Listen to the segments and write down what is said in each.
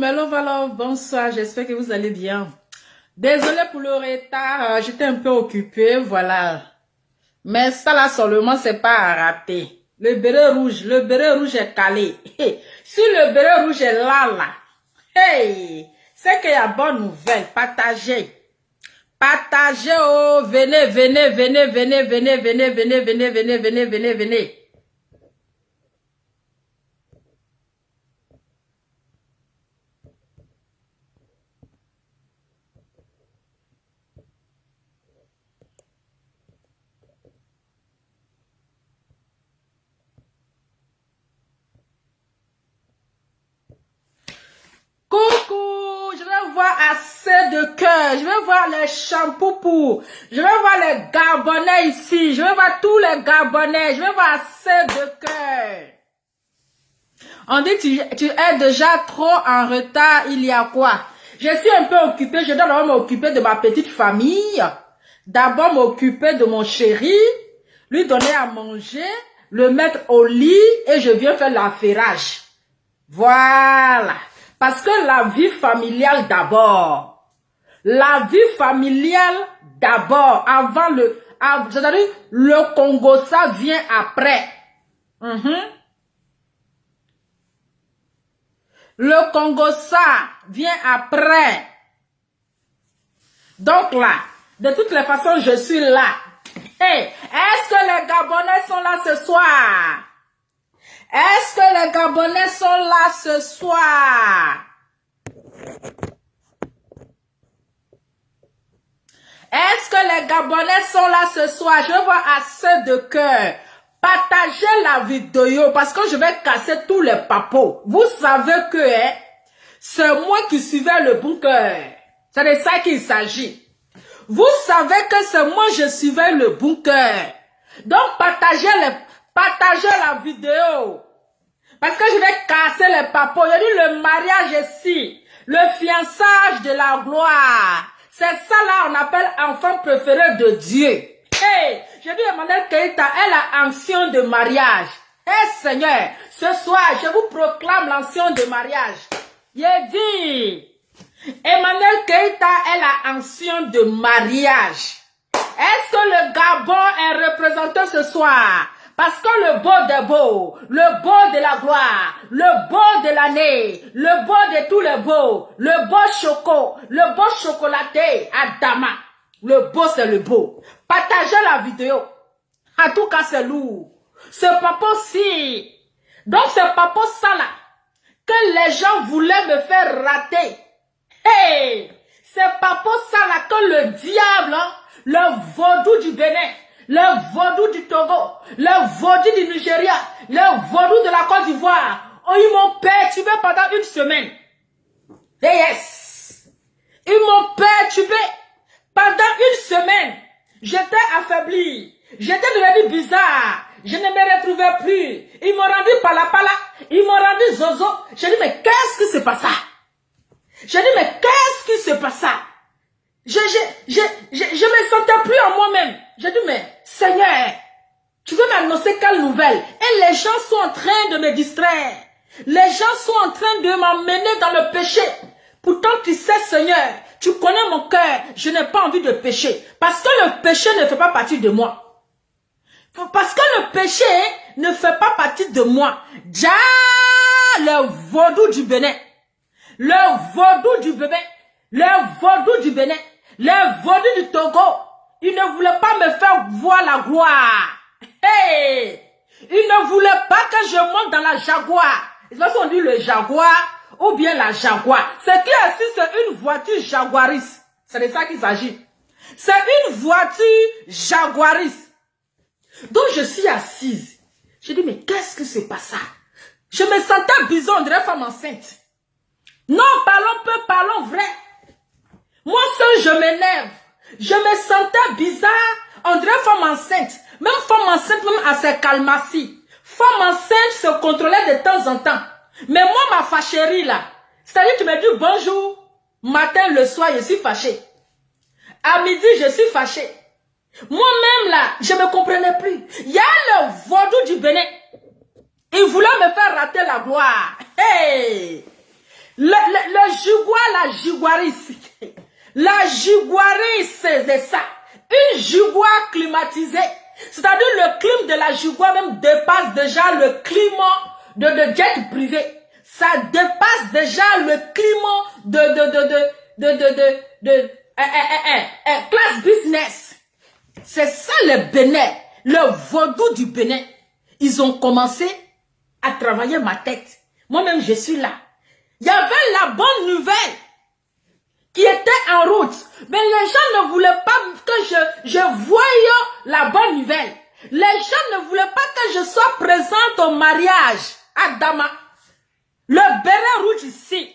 Mello Valov, bonsoir, j'espère que vous allez bien. Désolée pour le retard, j'étais un peu occupée, voilà. Mais ça là seulement, c'est pas à rater. Le béret rouge est calé. Si le béret rouge est là, hey, c'est qu'il y a bonne nouvelle, partagez. Partagez, oh, venez, venez, venez, venez, venez, venez, venez, venez, venez, venez, venez, venez. Coucou, je vais voir assez de cœur, je vais voir les shampoos pour, je vais voir les Gabonais ici, je vais voir tous les Gabonais, je vais voir assez de cœur. On dit que tu es déjà trop en retard, il y a quoi? Je suis un peu occupée, je dois d'abord m'occuper de ma petite famille, d'abord m'occuper de mon chéri, lui donner à manger, le mettre au lit et je viens faire l'affairage. Voilà. Parce que la vie familiale d'abord. La vie familiale d'abord. Avant c'est-à-dire, le Congo, ça vient après. Le Congo, ça vient après. Donc là, de toutes les façons, je suis là. Hey, est-ce que les Gabonais sont là ce soir? Est-ce que les Gabonais sont là ce soir? Est-ce que les Gabonais sont là ce soir? Je veux voir assez de cœur. Partagez la vidéo parce que je vais casser tous les papos. Vous savez que c'est moi qui suivais le bunker. C'est de ça qu'il s'agit. Vous savez que c'est moi je suivais le bunker. Donc partagez la vidéo. Parce que je vais casser les papos. Je dis le mariage ici. Le fiançage de la gloire. C'est ça là on appelle enfant préféré de Dieu. Hey, je dis Emmanuel Keïta est la ancienne de mariage. Hey Seigneur, ce soir je vous proclame l'ancien de mariage. Je dis Emmanuel Keïta est la ancienne de mariage. Est-ce que le Gabon est représenté ce soir? Parce que le beau des beaux, le beau de la gloire, le beau de l'année, le beau de tous les beaux, le beau chocolaté Adama. Le beau c'est le beau. Partagez la vidéo. En tout cas c'est lourd. C'est pas possible. Donc c'est pas pour ça là que les gens voulaient me faire rater. Hey, c'est pas pour ça là que le diable, le vaudou du Bénin, le vaudou du Togo, le vaudou du Nigeria, le vaudou de la Côte d'Ivoire, ils m'ont perturbé pendant une semaine. Et yes, ils m'ont perturbé pendant une semaine. J'étais affaibli, j'étais devenu bizarre, je ne me retrouvais plus. Ils m'ont rendu pala, ils m'ont rendu zozo. J'ai dit mais qu'est-ce qui se passe? J'ai dit, mais qu'est-ce qui se passe? Je me sentais plus en moi-même. J'ai dit, mais Seigneur, tu veux m'annoncer quelle nouvelle? Et les gens sont en train de me distraire. Les gens sont en train de m'emmener dans le péché. Pourtant, tu sais, Seigneur, tu connais mon cœur. Je n'ai pas envie de pécher. Parce que le péché ne fait pas partie de moi. Parce que le péché ne fait pas partie de moi. Déjà, le vaudou du Bénin. Le vaudou du bébé, le vaudou du Bénin, le vaudou du Togo, il ne voulait pas me faire voir la gloire. Hey! Il ne voulait pas que je monte dans la Jaguar. Ils ont dit le Jaguar ou bien la Jaguar. Ce qui est assis, c'est une voiture jaguariste. C'est de ça qu'il s'agit. C'est une voiture jaguariste. Donc je suis assise. Je dis, mais qu'est-ce que c'est pas ça? Je me sentais bizarre, on dirait femme enceinte. Non, parlons peu, parlons vrai. Moi seul, je m'énerve. Je me sentais bizarre. On dirait femme enceinte. Même femme enceinte, même à ses calmaties. Femme enceinte se contrôlait de temps en temps. Mais moi, ma fâcherie là, c'est-à-dire tu me dis bonjour, matin, le soir, je suis fâchée. À midi, je suis fâchée. Moi-même là, je ne me comprenais plus. Il y a le vaudou du Bénin. Il voulait me faire rater la gloire. Hey! Le Jaguar, la Jaguaris. La Jaguaris, c'est ça. Une Jaguar climatisée. C'est-à-dire le clim de la Jaguar même dépasse déjà le climat de jet privé. Ça dépasse déjà le climat de classe business. C'est ça le Bénin, le vaudou du Bénin. Ils ont commencé à travailler ma tête. Moi-même, je suis là. Il y avait la bonne nouvelle qui était en route. Mais les gens ne voulaient pas que je voie la bonne nouvelle. Les gens ne voulaient pas que je sois présente au mariage à Dama. Le béret rouge ici.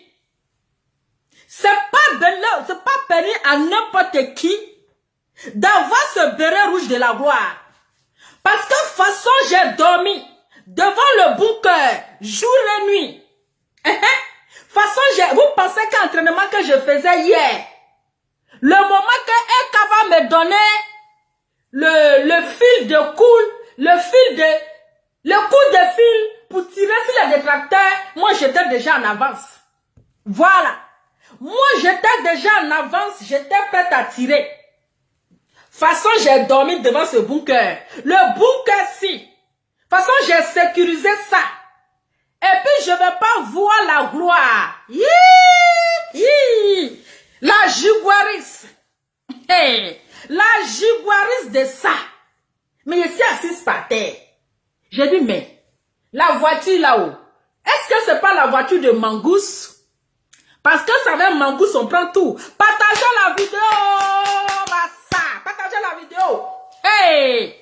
C'est pas permis à n'importe qui d'avoir ce béret rouge de la gloire. Parce que de toute façon, j'ai dormi devant le bunker, jour et nuit. De toute façon, vous pensez qu'un entraînement que je faisais hier, le moment que Eka va me donner le fil de coule, le coup de fil pour tirer sur les détracteurs, moi j'étais déjà en avance. Voilà. Moi j'étais déjà en avance, j'étais prête à tirer. De toute façon, j'ai dormi devant ce bunker. Le bunker-ci. De toute façon, j'ai sécurisé ça. Et puis, je ne vais pas voir la gloire. La Jaguaris. Hey, la Jaguaris de ça. Mais je suis assise par terre. J'ai dit, mais, la voiture là-haut, est-ce que ce n'est pas la voiture de Mangousse? Parce que ça avec Mangousse, on prend tout. Partagez la vidéo. Partagez la vidéo. Hey!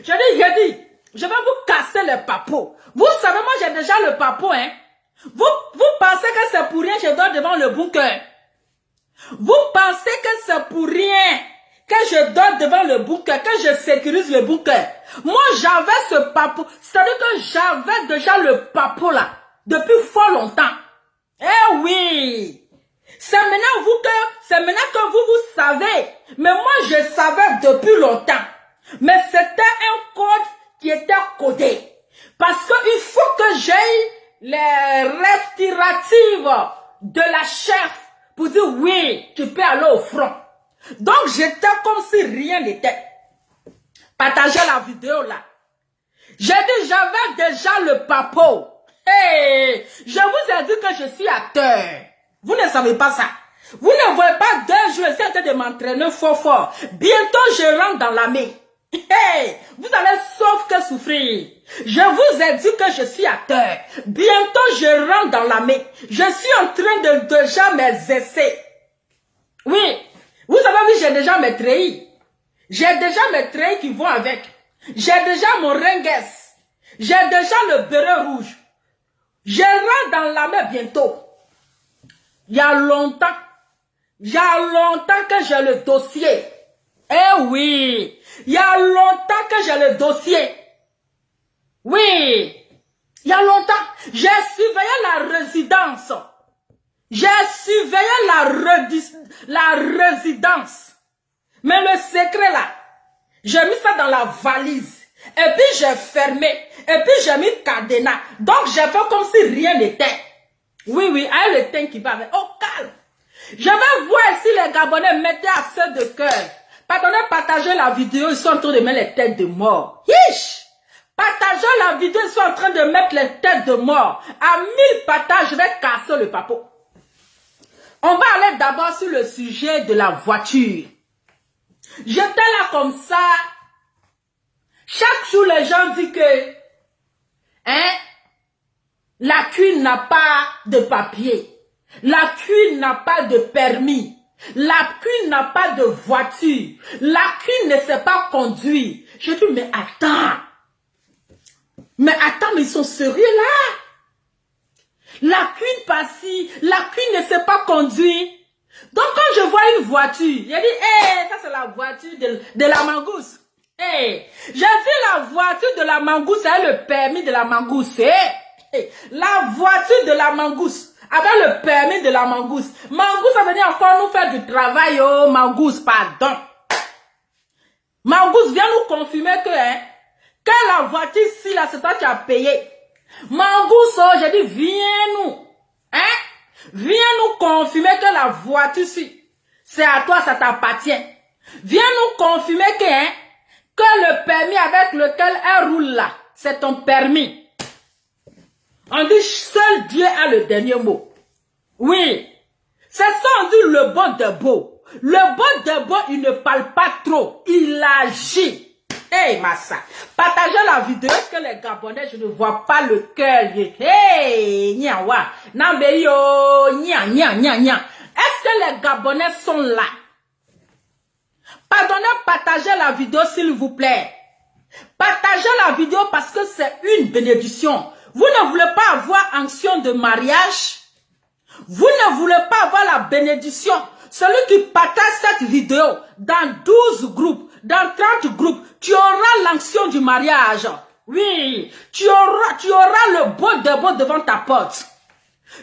J'ai dit, je vais vous casser le papeau. Vous savez, moi j'ai déjà le papeau, hein. Vous pensez que c'est pour rien que je dors devant le bunker. Vous pensez que c'est pour rien que je dors devant le bunker, que je sécurise le bunker. Moi j'avais ce papeau. C'est-à-dire que j'avais déjà le papeau là, depuis fort longtemps. Eh oui! C'est maintenant que vous savez. Mais moi, je savais depuis longtemps. Mais c'était un code qui était codé. Parce qu'il faut que j'aille les respiratives de la chef pour dire oui, tu peux aller au front. Donc, j'étais comme si rien n'était. Partagez la vidéo là. J'ai dit, j'avais déjà le papeau. Hey, je vous ai dit que je suis acteur. Vous ne savez pas ça. Vous ne voyez pas 2 jours, j'essaie de m'entraîner fort. Bientôt, je rentre dans l'armée. Hey, vous allez sauf que souffrir. Je vous ai dit que je suis acteur. Bientôt, je rentre dans l'armée. Je suis en train de déjà mes essais. Oui, vous avez vu, j'ai déjà mes treillis. J'ai déjà mes treillis qui vont avec. J'ai déjà mon rengues. J'ai déjà le béret rouge. Je rentre dans l'armée bientôt. Il y a longtemps que j'ai le dossier. Eh oui, il y a longtemps que j'ai le dossier. Oui, il y a longtemps. J'ai surveillé la résidence. J'ai surveillé la résidence. Mais le secret là, j'ai mis ça dans la valise. Et puis j'ai fermé. Et puis j'ai mis cadenas. Donc j'ai fait comme si rien n'était. Oui, avec le teint qui va avec. Oh, calme. Je vais voir si les Gabonais mettaient assez de cœur. Pardonnez, partagez la vidéo, ils sont en train de mettre les têtes de mort. Hiche! Partagez la vidéo, ils sont en train de mettre les têtes de mort. À 1000 partages, je vais casser le papeau. On va aller d'abord sur le sujet de la voiture. J'étais là comme ça. Chaque jour, les gens disent que la CUN n'a pas de papier. La CUN n'a pas de permis. La CUN n'a pas de voiture. La CUN ne sait pas conduire. Je dis, mais attends. Mais ils sont sérieux là? La CUN passe-ci. La CUN ne sait pas conduire. Donc quand je vois une voiture, je dis, ça c'est la voiture de la Mangousse. J'ai vu la voiture de la Mangousse, c'est le permis de la Mangousse. La voiture de la Mangousse, avec le permis de la Mangousse. Mangousse a venu encore nous faire du travail, oh Mangousse, pardon. Mangousse vient nous confirmer que la voiture ici, là, c'est toi qui as payé. Mangousse, oh, j'ai dit, viens nous. Viens nous confirmer que la voiture, c'est à toi, ça t'appartient. Viens nous confirmer que le permis avec lequel elle roule là, c'est ton permis. On dit seul Dieu a le dernier mot. Oui. C'est ça, on dit le bon de beau. Le bon de beau, il ne parle pas trop. Il agit. Hey, Massa. Partagez la vidéo. Est-ce que les Gabonais, je ne vois pas le cœur. Hey, nyawa. Nambeyo, nya, nya, nya, nya. Est-ce que les Gabonais sont là? Pardonnez, partagez la vidéo, s'il vous plaît. Partagez la vidéo parce que c'est une bénédiction. Vous ne voulez pas avoir onction de mariage? Vous ne voulez pas avoir la bénédiction? Celui qui partage cette vidéo dans 12 groupes, dans 30 groupes, tu auras l'onction du mariage. Oui, tu auras le beau de beau devant ta porte.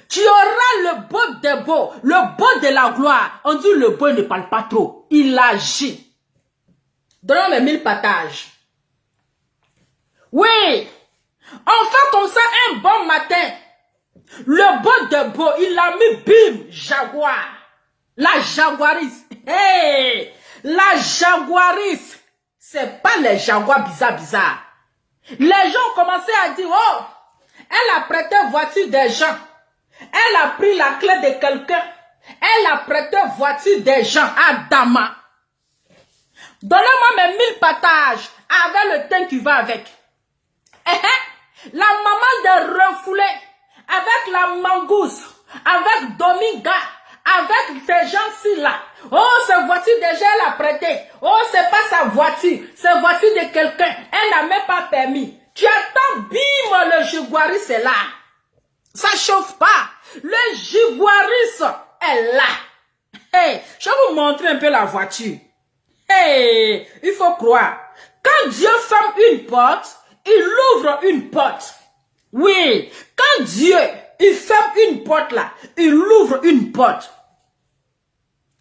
Tu auras le beau de beau, le beau de la gloire. On dit le beau ne parle pas trop, il agit. Donnons mes 1000 partages. Oui, on fait comme ça un bon matin. Le beau de beau, il a mis bim, jaguar. La jaguaris. Hey, la jaguaris. C'est pas les jaguars bizarres. Les gens ont commencé à dire, oh, elle a prêté voiture des gens. Elle a pris la clé de quelqu'un. Elle a prêté voiture des gens à Dama. Donnez-moi mes 1000 partages avec le thym qui va avec. La maman de refoulé, avec la mangousse, avec Dominga, avec ces gens-ci là. Oh, cette voiture déjà elle a prêté. Oh, c'est pas sa voiture, c'est voiture de quelqu'un. Elle n'a même pas permis. Tu attends, bim, le Jaguaris est là. Ça chauffe pas. Le Jaguaris est là. Hey, je vais vous montrer un peu la voiture. Hey, il faut croire. Quand Dieu ferme une porte, il ouvre une porte. Oui, quand Dieu, il ferme une porte là, il ouvre une porte.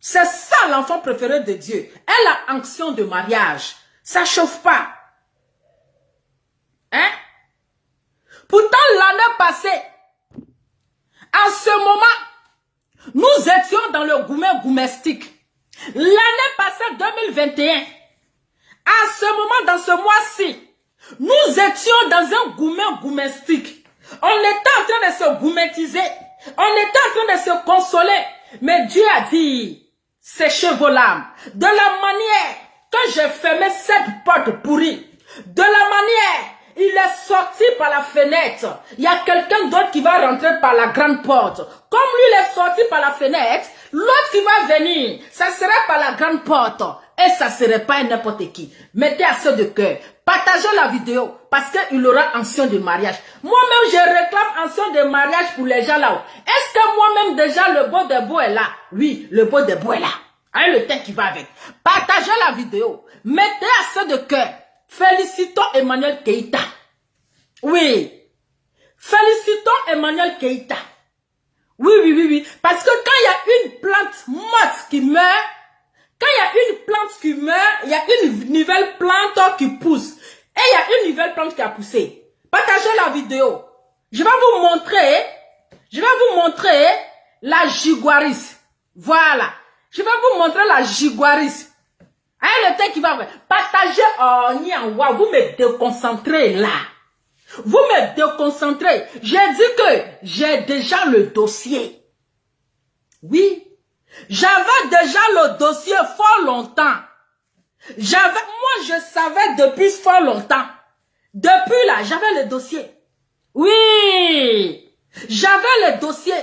C'est ça l'enfant préféré de Dieu. Elle a onction de mariage. Ça chauffe pas. Hein? Pourtant, l'année passée, à ce moment, nous étions dans le gourmet gourmestique. L'année passée, 2021, à ce moment, dans ce mois-ci, nous étions dans un gourmet gourmestique. On était en train de se gourmetiser. On était en train de se consoler. Mais Dieu a dit, séchez vos larmes. De la manière que j'ai fermé cette porte pourrie, de la manière, il est sorti par la fenêtre. Il y a quelqu'un d'autre qui va rentrer par la grande porte. Comme lui, il est sorti par la fenêtre, l'autre qui va venir, ça sera par la grande porte. Et ça ne serait pas n'importe qui. Mettez à ceux de cœur. Partagez la vidéo parce qu'il aura onction de mariage. Moi-même, je réclame onction de mariage pour les gens là-haut. Est-ce que moi-même déjà le beau de beau est là? Oui, le beau de beau est là. Avec le thym qui va avec. Partagez la vidéo. Mettez à ceux de cœur. Félicitons Emmanuel Keïta. Oui. Félicitons Emmanuel Keïta. Oui. Parce que quand il y a une plante morte qui meurt, quand il y a une plante qui meurt, il y a une nouvelle plante qui pousse. Et il y a une nouvelle plante qui a poussé. Partagez la vidéo. Je vais vous montrer la Jaguaris. Voilà. Je vais vous montrer la Jaguaris. Hein, le thym qui va. Partagez. Oh, wow, vous me déconcentrez là. Vous me déconcentrez. J'ai dit que j'ai déjà le dossier. Oui. J'avais déjà le dossier fort longtemps. Moi, je savais depuis fort longtemps. Depuis là, j'avais le dossier. Oui. J'avais le dossier.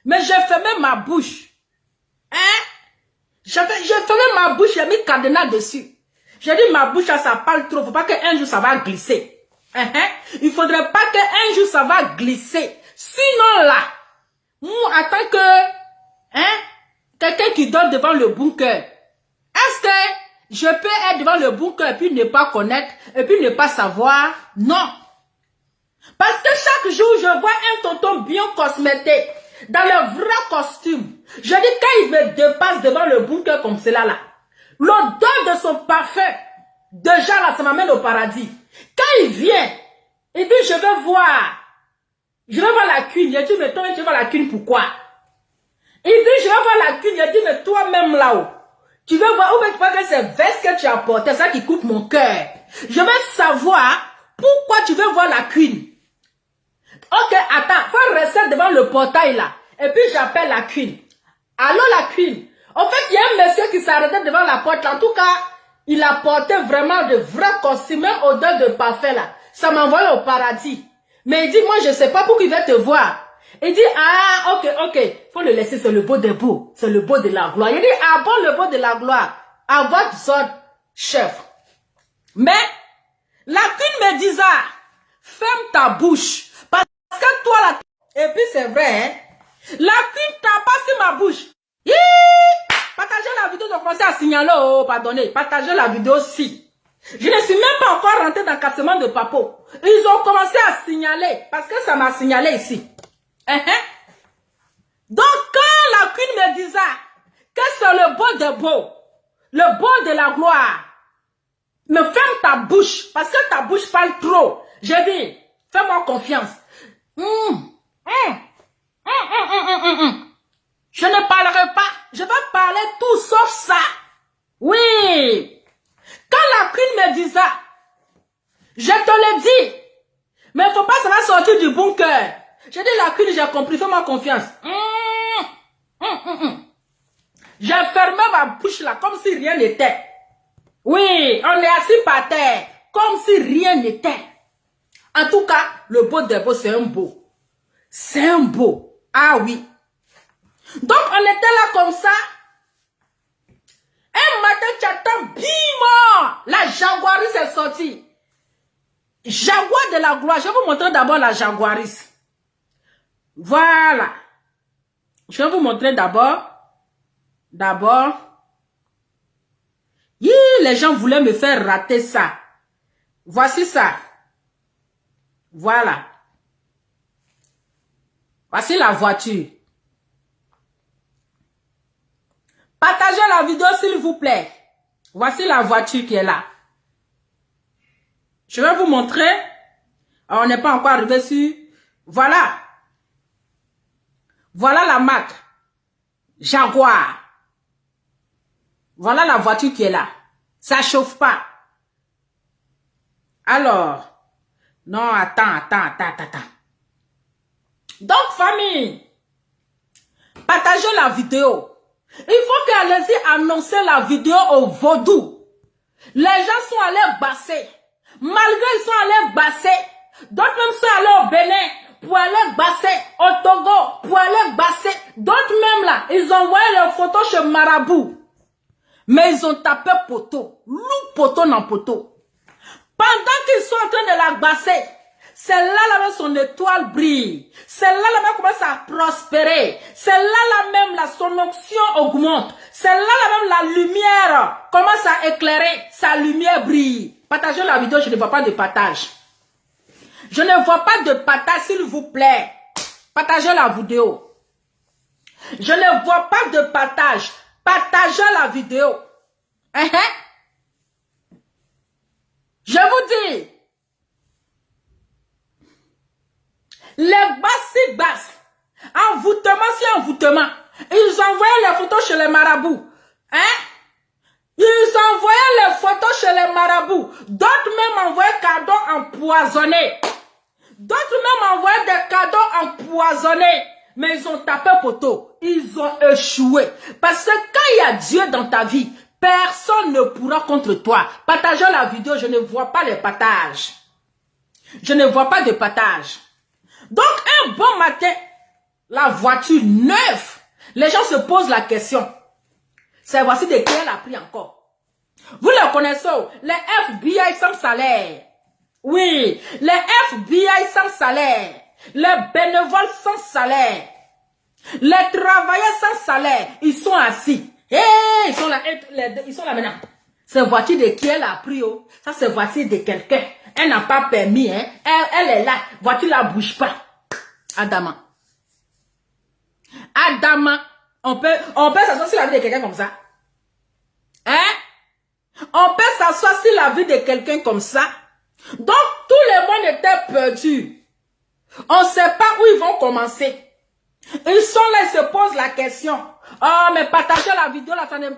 Mais j'ai fermé ma bouche. J'ai fermé ma bouche, j'ai mis cadenas dessus. J'ai dit ma bouche, ça parle trop. Faut pas qu'un jour ça va glisser. Il faudrait pas qu'un jour ça va glisser. Sinon là, moi, en tant que quelqu'un qui donne devant le bunker, est-ce que je peux être devant le bunker et puis ne pas connaître, et puis ne pas savoir? Non. Parce que chaque jour, je vois un tonton bien cosmété, dans le vrai costume. Je dis, quand il me dépasse devant le bunker comme cela là, l'odeur de son parfum, déjà là, ça m'amène au paradis. Quand il vient, il dit, je veux voir. Je vais voir la queen. Il dit, mais toi, tu vas voir la queen, pourquoi? Il dit, je vais voir la queen. Il dit, mais toi-même là-haut, tu veux voir où tu vois que c'est veste que tu as porté, ça qui coupe mon cœur. Je veux savoir pourquoi tu veux voir la queen. Ok, attends, faut rester devant le portail là. Et puis j'appelle la queen. Allô la queen. En fait, il y a un monsieur qui s'arrêtait devant la porte là. En tout cas, il a porté vraiment de vrais costumes, même odeur de parfait là. Ça m'a envoyé au paradis. Mais il dit, moi je sais pas pourquoi il veut te voir. Il dit, ah, ok, faut le laisser, c'est le beau des beaux. C'est le beau de la gloire. Il dit, ah bon, le beau de la gloire. À votre ordre, chef. Mais, la queen me disait, ferme ta bouche. Parce que toi, là, et puis c'est vrai, hein, la queen t'a passé ma bouche. Partagez la vidéo, ils ont commencé à signaler, oh, pardonnez, partagez la vidéo si. Je ne suis même pas encore rentré dans le cassement de Papo. Ils ont commencé à signaler, parce que ça m'a signalé ici. Donc, quand la queen me disait que c'est le beau de beau, le beau de la gloire, me ferme ta bouche, parce que ta bouche parle trop. Je dis, fais-moi confiance. Je ne parlerai pas. Je vais parler tout sauf ça. Oui. Quand la queen me dit ça, je te le dis. Mais il ne faut pas, ça va sortir du bon cœur. J'ai dit la queen, j'ai compris, fais-moi confiance. J'ai fermé ma bouche là, comme si rien n'était. Oui, on est assis par terre, comme si rien n'était. En tout cas, le beau des beaux, c'est un beau. C'est un beau. Ah oui. Donc, on était là comme ça. Un matin, tu attends, bim! La jaguaris est sortie. Jaguar de la gloire. Je vais vous montrer d'abord la jaguaris. Voilà. Je vais vous montrer d'abord. Les gens voulaient me faire rater ça. Voici ça. Voilà. Voici la voiture. Partagez la vidéo s'il vous plaît. Voici la voiture qui est là. Je vais vous montrer. On n'est pas encore arrivé sur. Voilà. Voilà la marque. Jaguar. Voilà la voiture qui est là. Ça chauffe pas. Alors. Non, attends. Donc, famille. Partagez la vidéo. Il faut qu'allez-y annoncer la vidéo au vaudou. Les gens sont allés basser. Malgré ils sont allés basser. D'autres même sont allés au Bénin pour aller basser. Au Togo pour aller basser. D'autres même là, ils ont envoyé leurs photos chez Marabout. Mais ils ont tapé poteau. Loup poteau dans poteau. Pendant qu'ils sont en train de la basser, c'est là même son étoile brille. C'est là même commence à prospérer. C'est là même son onction augmente. C'est là même la lumière commence à éclairer. Sa lumière brille. Partagez la vidéo, je ne vois pas de partage. Je ne vois pas de partage, s'il vous plaît. Partagez la vidéo. Je ne vois pas de partage. Partagez la vidéo. Je vous dis. Les basses, basses. Envoûtement, c'est envoûtement. Ils envoyaient les photos chez les marabouts. Ils envoyaient les photos chez les marabouts. D'autres même envoyaient cadeaux empoisonnés. D'autres même envoyaient des cadeaux empoisonnés. Mais ils ont tapé poteau. Ils ont échoué. Parce que quand il y a Dieu dans ta vie, personne ne pourra contre toi. Partagez la vidéo, je ne vois pas les partages. Je ne vois pas de partage. Donc, un bon matin, la voiture neuve, les gens se posent la question. C'est voici de qui elle a pris encore. Vous les connaissez, les FBI sans salaire. Oui, les FBI sans salaire. Les bénévoles sans salaire. Les travailleurs sans salaire. Ils sont assis. Ils sont là, ils sont là maintenant. C'est voiture de qui elle a pris. Oh. Ça, c'est voiture de quelqu'un. Elle n'a pas permis. Hein. Elle est là. Voiture ne bouge pas. Adama. On peut s'asseoir sur la vie de quelqu'un comme ça. On peut s'asseoir sur la vie de quelqu'un comme ça. Donc, tout le monde était perdu. On ne sait pas où ils vont commencer. Ils sont là, ils se posent la question. Oh, mais partager la vidéo là, ça ne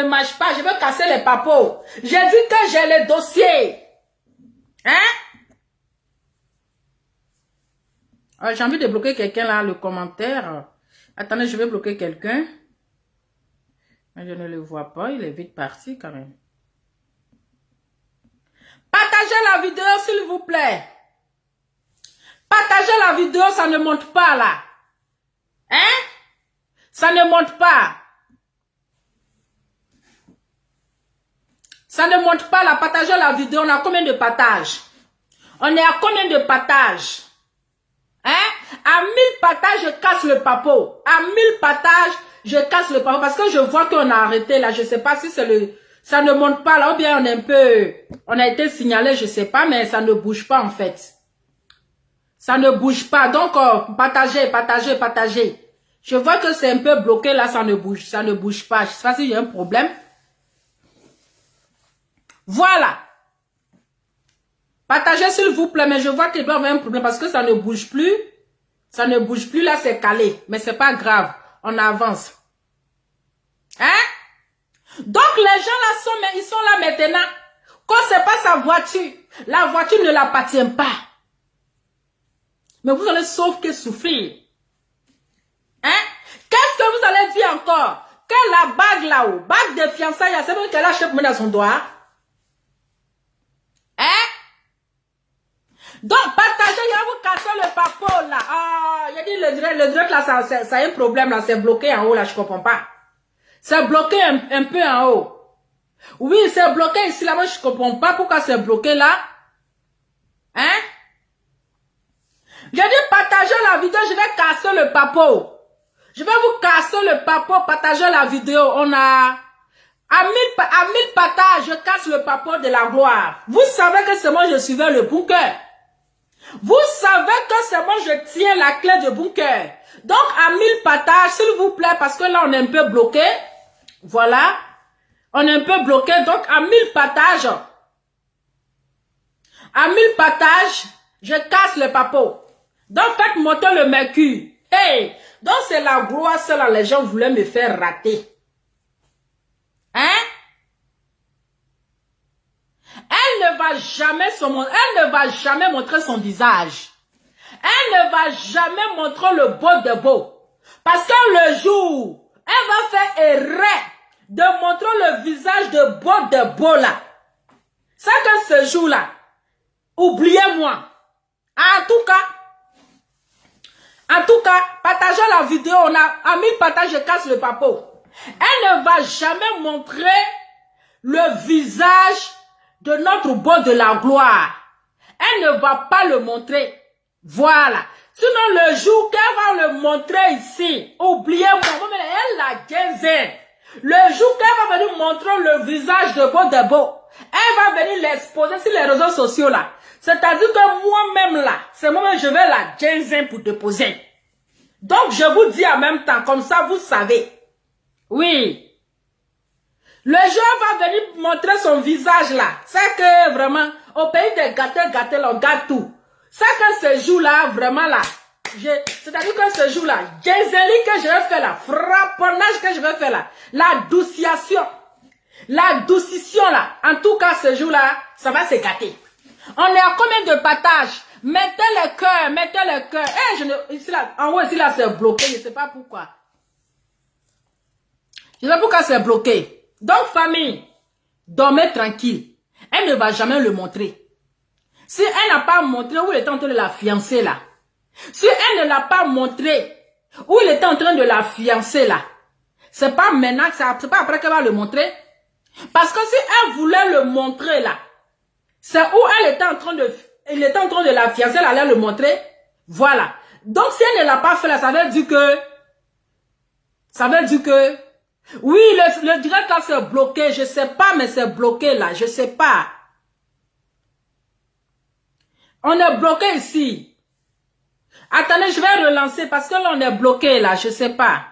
marche pas. Je veux casser les papos. J'ai dit que j'ai les dossiers. Hein? J'ai envie de bloquer quelqu'un là, le commentaire. Attendez, je vais bloquer quelqu'un. Mais je ne le vois pas, il est vite parti quand même. Partagez la vidéo s'il vous plaît. Partagez la vidéo, ça ne monte pas là. Hein? Ça ne monte pas. Ça ne monte pas là. Partagez la vidéo. On a combien de partages? On est à combien de partages? Hein? À 1000 partages, je casse le papo. À 1000 partages, je casse le papo. Parce que je vois qu'on a arrêté là. Je ne sais pas si c'est le... Ça ne monte pas là. Ou bien on est un peu... On a été signalé, je ne sais pas. Mais ça ne bouge pas en fait. Ça ne bouge pas. Donc, partagez, partagez, partagez. Je vois que c'est un peu bloqué là, ça ne bouge pas. Je ne sais pas s'il y a un problème. Voilà. Partagez s'il vous plaît, mais je vois qu'il doit y avoir un problème parce que ça ne bouge plus. Ça ne bouge plus, là c'est calé. Mais c'est pas grave, on avance. Hein? Donc les gens là ils sont là maintenant. Quand c'est pas sa voiture, la voiture ne l'appartient pas. Mais vous allez sauf que souffrir. Hein? Qu'est-ce que vous allez dire encore? Que la bague là-haut, bague de fiançailles, c'est bon qu'elle achète dans son doigt. Hein? Donc, partagez, il va vous casser le papo là. Ah, il a dit le direct là, ça a un problème là, c'est bloqué en haut là, je comprends pas. C'est bloqué un peu en haut. Oui, c'est bloqué ici là, moi je comprends pas pourquoi c'est bloqué là. Hein? J'ai dit partager la vidéo, je vais casser le papo. Je vais vous casser le papo, partager la vidéo. On a... À 1000 partages, je casse le papo de la gloire. Vous savez que c'est moi je suivais le bunker. Vous savez que c'est moi je tiens la clé de bunker. Donc à 1000 partages, s'il vous plaît, parce que là on est un peu bloqué. Voilà. On est un peu bloqué. Donc à 1000 partages. À 1000 partages, je casse le papo. Donc faites monter le mercure. Hey! Donc c'est la gloire, celle-là, les gens voulaient me faire rater. Hein? Elle ne va jamais montrer son visage. Elle ne va jamais montrer le beau de beau. Parce que le jour, elle va faire erreur de montrer le visage de beau là. C'est que ce jour-là, oubliez-moi. En tout cas, partagez la vidéo. On a à 1000 partages, je casse le papo. Elle ne va jamais montrer le visage de notre beau de la gloire. Elle ne va pas le montrer. Voilà. Sinon, le jour qu'elle va le montrer ici, oubliez-moi, elle la gaine. Le jour qu'elle va venir montrer le visage de beau, elle va venir l'exposer sur les réseaux sociaux là. C'est-à-dire que moi-même là, c'est moi-même je vais la gaine pour déposer. Donc, je vous dis en même temps, comme ça vous savez. Oui. Le jour va venir montrer son visage là. C'est que vraiment, au pays des gâtés, on gâte tout. C'est que ce jour-là, vraiment là, c'est-à-dire que ce jour-là, Jézélie que je vais faire là, frapponnage que je vais faire là, la douciation là, en tout cas ce jour-là, ça va se gâter. On est à combien de partages? Mettez le cœur, mettez le cœur. Eh, ici là, en haut ici là, c'est bloqué, je ne sais pas pourquoi. Je ne sais pas pourquoi c'est bloqué. Donc famille, dormez tranquille. Elle ne va jamais le montrer. Si elle n'a pas montré où il était en train de la fiancer là. Si elle ne l'a pas montré où il était en train de la fiancer là. C'est pas maintenant, c'est pas après qu'elle va le montrer. Parce que si elle voulait le montrer là, c'est où elle était en train de... Il était en train de la fiancer, elle allait le montrer. Voilà. Donc si elle ne l'a pas fait là, ça veut dire que... Oui, le direct là c'est bloqué. Je sais pas, mais c'est bloqué là. Je sais pas. On est bloqué ici. Attendez, je vais relancer parce que là on est bloqué là. Je sais pas.